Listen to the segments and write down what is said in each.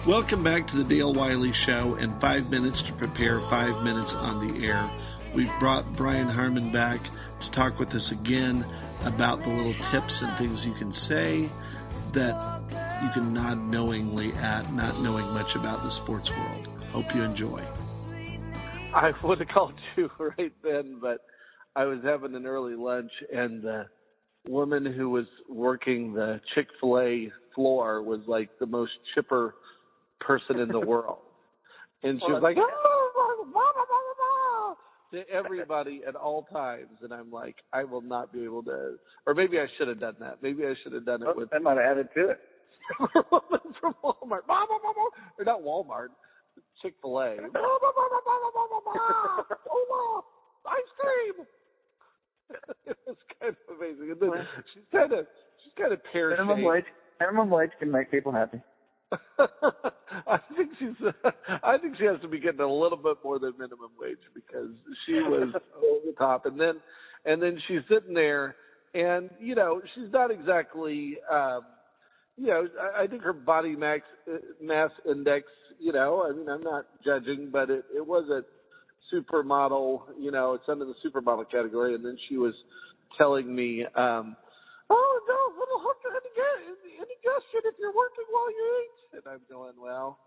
Welcome back to the Dale Wiley Show and 5 minutes to prepare 5 minutes on the air. We've brought Bryan Harmon back to talk with us again about the little tips and things you can say that you can nod knowingly at, not knowing much about the sports world. Hope you enjoy. I would have called you right then, but I was having an early lunch, and the woman who was working the Chick-fil-A floor was like the most chipper person in the world. And she was like, to everybody at all times. And I'm like, I will not be able to, or maybe I should have done that. Maybe I should have done it with. I might have added to it. Woman from Walmart. Or not Walmart, Chick-fil-A. Ice cream. It was kind of amazing. And then she's kind of pear-shaped. Minimum wage can make people happy. I think she has to be getting a little bit more than minimum wage, because she was over the top. And then she's sitting there, and she's not exactly I think her body mass index, I mean, I'm not judging, but it was a supermodel, it's under the supermodel category. And then she was telling me, oh, no, little hooker indigestion if you're working while you eat. And I'm going, well,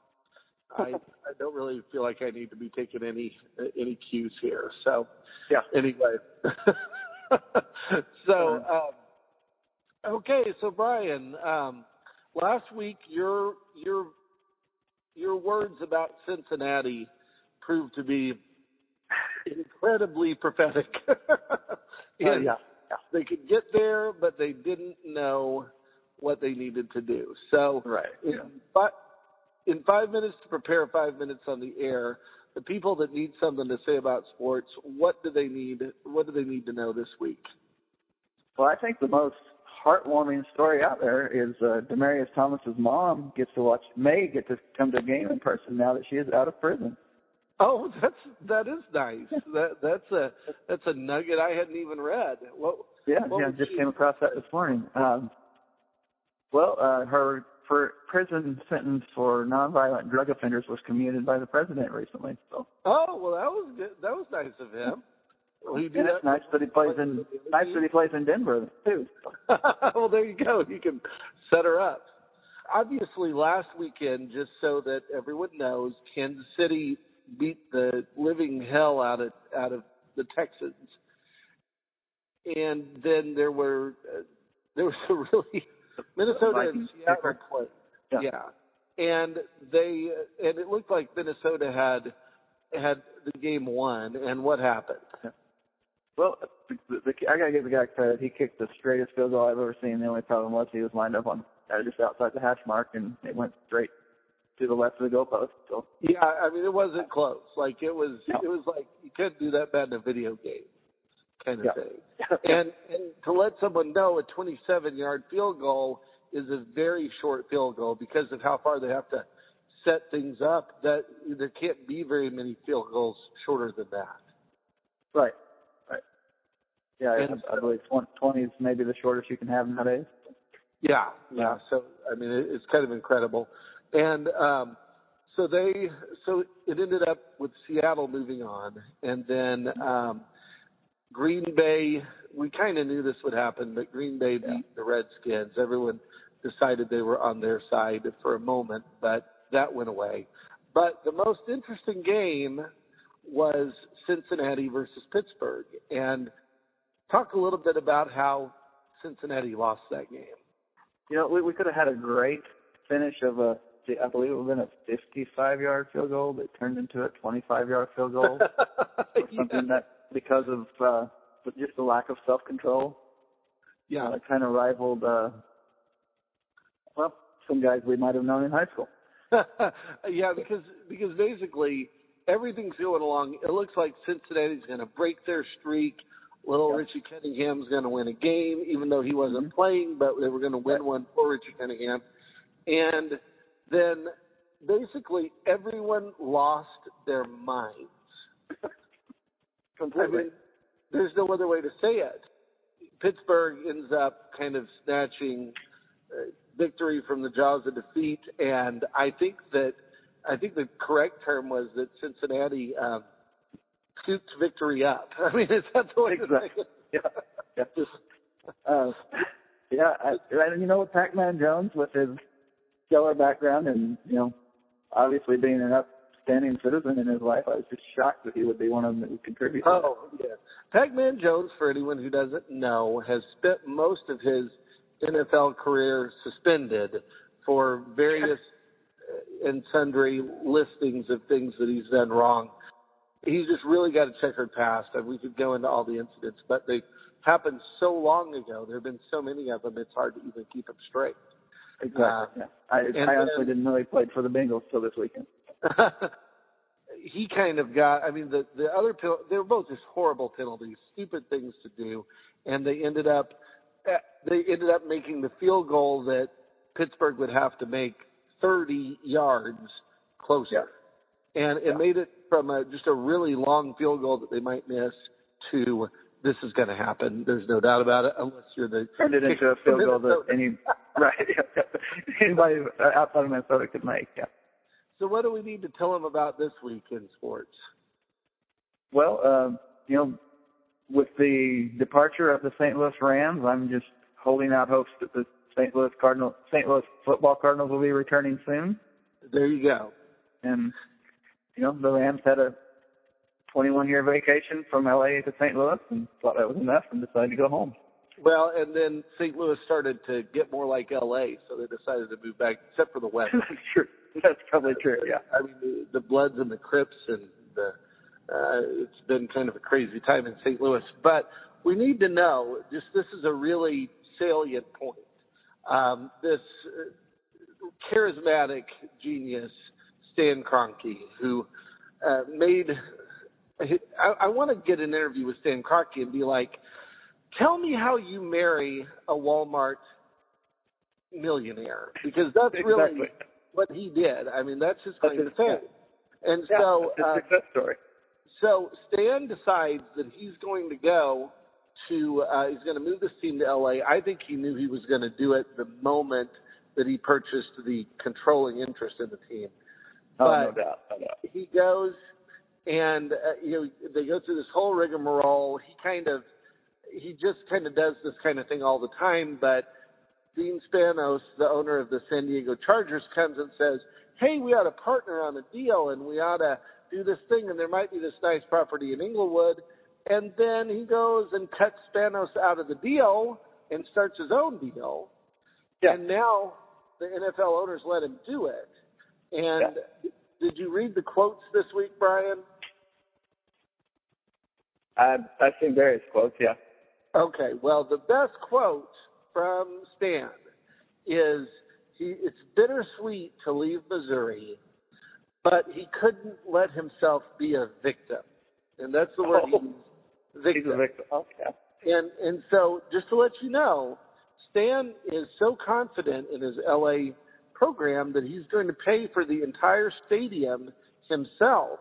I don't really feel like I need to be taking any cues here. So, yeah. Anyway. Okay, so Bryan, last week your words about Cincinnati proved to be incredibly prophetic. Yeah. They could get there, but they didn't know what they needed to do. So, right. But in 5 minutes to prepare 5 minutes on the air, the people that need something to say about sports, what do they need? What do they need to know this week? Well, I think the most heartwarming story out there is Demarius Thomas's mom may get to come to a game in person now that she is out of prison. Oh, that is nice. That's a nugget I hadn't even read. Just came across that this morning. Her prison sentence for nonviolent drug offenders was commuted by the president recently. So. Oh, well, that was good. That was nice of him. It's nice that he plays in Denver too. Well, there you go. You can set her up. Obviously, last weekend, just so that everyone knows, Kansas City beat the living hell out of the Texans, and then there was a really Minnesota and Seattle play. Yeah. And it looked like Minnesota had the game won. And what happened? Well, I gotta give the guy credit. He kicked the straightest field goal I've ever seen. The only problem was he was lined up on just outside the hash mark, and it went straight to the left of the goalpost. So yeah, I mean, it wasn't close. Like it was like you couldn't do that bad in a video game, kind of thing. And to let someone know, a 27-yard field goal is a very short field goal because of how far they have to set things up. That there can't be very many field goals shorter than that. Right. Yeah, I believe 20 is maybe the shortest you can have nowadays. Yeah. So I mean, it's kind of incredible. And so it ended up with Seattle moving on, and then Green Bay. We kind of knew this would happen, but Green Bay beat the Redskins. Everyone decided they were on their side for a moment, but that went away. But the most interesting game was Cincinnati versus Pittsburgh, and talk a little bit about how Cincinnati lost that game. We could have had a great finish of I believe it would have been a 55-yard field goal that turned into a 25-yard field goal. Something that, because of just the lack of self-control, it kind of rivaled, some guys we might have known in high school. Yeah, because basically everything's going along. It looks like Cincinnati's going to break their streak. Richie Cunningham's going to win a game, even though he wasn't playing, but they were going to win one for Richie Cunningham. And then basically everyone lost their minds. Completely. I mean, there's no other way to say it. Pittsburgh ends up kind of snatching victory from the jaws of defeat, and I think the correct term was that Cincinnati scooped victory up. I mean, is that the way to say it? And you know, with Pac-Man Jones, with his stellar background and, you know, obviously being an upstanding citizen in his life, I was just shocked that he would be one of them that would contribute. Oh, yeah. Pac-Man Jones, for anyone who doesn't know, has spent most of his NFL career suspended for various and sundry listings of things that he's done wrong. He's just really got a checkered past, and we could go into all the incidents, but they happened so long ago. There have been so many of them, it's hard to even keep them straight. Exactly. I honestly didn't know he played for the Bengals till this weekend. He kind of got, I mean, the other, they were both just horrible penalties, stupid things to do, and they ended up making the field goal that Pittsburgh would have to make 30 yards closer. Yeah. And it made it from just a really long field goal that they might miss to this is going to happen. There's no doubt about it, unless you're the turned it into a field goal that anybody outside of Minnesota could make. Yeah. So what do we need to tell them about this week in sports? Well, you know, with the departure of the St. Louis Rams, I'm just holding out hopes that the St. Louis football Cardinals will be returning soon. There you go. And, you know, the Rams had a 21-year vacation from L.A. to St. Louis and thought that was enough and decided to go home. Well, and then St. Louis started to get more like L.A., so they decided to move back, except for the weather. That's true. That's probably true, yeah. I mean, the Bloods and the Crips, and it's been kind of a crazy time in St. Louis. But we need to know, this is a really salient point. This charismatic genius, Stan Kroenke, who made – I want to get an interview with Stan Kroenke and be like, tell me how you marry a Walmart millionaire, because that's really what he did. I mean, that's his claim to fame. And so it's a success story. So Stan decides that he's going to go to he's going to move this team to L.A. I think he knew he was going to do it the moment that he purchased the controlling interest in the team. No doubt. He goes and you know, they go through this whole rigmarole. He just kind of does this kind of thing all the time, but Dean Spanos, the owner of the San Diego Chargers, comes and says, hey, we ought to partner on a deal, and we ought to do this thing, and there might be this nice property in Inglewood. And then he goes and cuts Spanos out of the deal and starts his own deal. Yeah. And now the NFL owners let him do it. And did you read the quotes this week, Bryan? I've seen various quotes, yeah. Okay, well, the best quote from Stan is, it's bittersweet to leave Missouri, but he couldn't let himself be a victim. And that's the word he used, victim. He's a victim. Okay. And so, just to let you know, Stan is so confident in his L.A. program that he's going to pay for the entire stadium himself,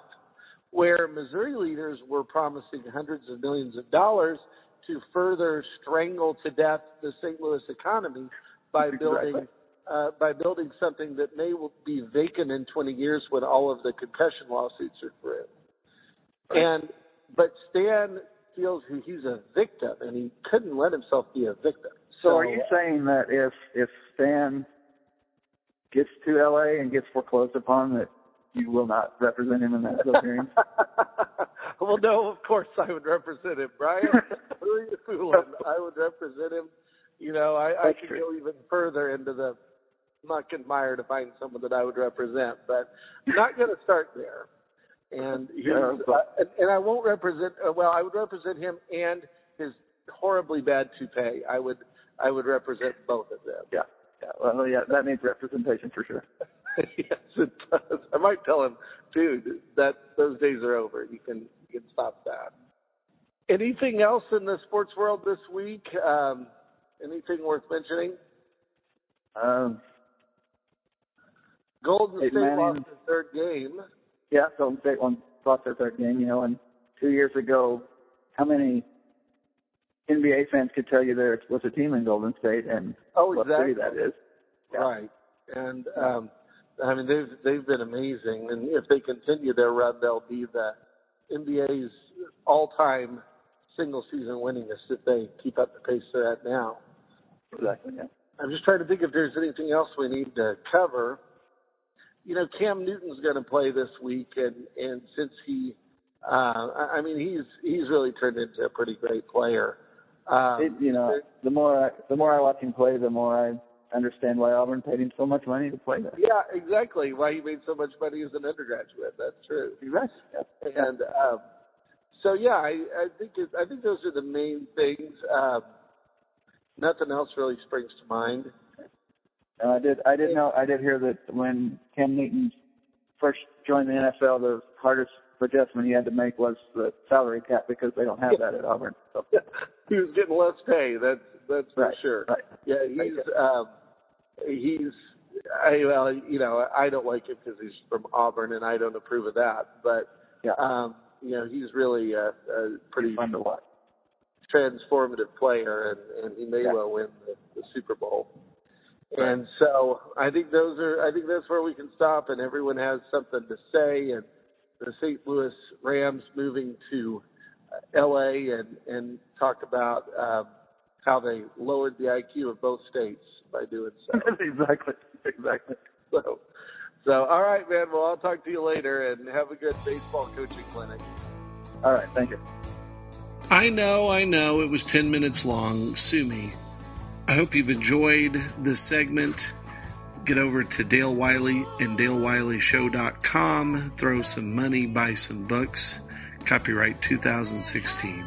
where Missouri leaders were promising hundreds of millions of dollars to further strangle to death the St. Louis economy by building something that may be vacant in 20 years when all of the concussion lawsuits are through. Right. But Stan feels he's a victim, and he couldn't let himself be a victim. So are you saying that if Stan gets to L.A. and gets foreclosed upon, that you will not represent him in those hearings? Well, no, of course I would represent him, Bryan. Who are you fooling? I would represent him. You know, I could go even further into the muck and mire to find someone that I would represent, but I'm not going to start there. And and I won't represent. Well, I would represent him and his horribly bad toupee. I would represent both of them. Yeah. Well, yeah, that needs representation for sure. Yes, it does. I might tell him, dude, that those days are over. You can stop that. Anything else in the sports world this week? Anything worth mentioning? Golden State lost their third game. Yeah, Golden State lost their third game, you know, and 2 years ago, how many NBA fans could tell you there was a team in Golden State and what city that is? Right. And I mean, they've been amazing, and if they continue their run, they'll be the NBA's all-time single-season winningest if they keep up the pace they're at now. Exactly. Yeah. I'm just trying to think if there's anything else we need to cover. You know, Cam Newton's going to play this week, and since he, I mean, he's really turned into a pretty great player. The more I watch him play, the more I understand why Auburn paid him so much money to play there. Yeah, exactly. Why he made so much money as an undergraduate. That's true. Right. Yeah. And so yeah, I think those are the main things. Nothing else really springs to mind. I did hear that when Cam Newton first joined the NFL, the hardest adjustment he had to make was the salary cap because they don't have that at Auburn. So. He was getting less pay. That's for right, sure. Right. Yeah, I don't like him because he's from Auburn, and I don't approve of that. But he's really a pretty fun to watch, transformative player, and he may well win the Super Bowl. Right. And so I think that's where we can stop, and everyone has something to say. And the St. Louis Rams moving to L.A. and talk about how they lowered the IQ of both states by doing so. Exactly. So all right, man. Well, I'll talk to you later, and have a good baseball coaching clinic. All right. Thank you. I know. It was 10 minutes long. Sue me. I hope you've enjoyed this segment. Get over to Dale Wiley and DaleWileyShow.com. Throw some money, buy some books. Copyright 2016.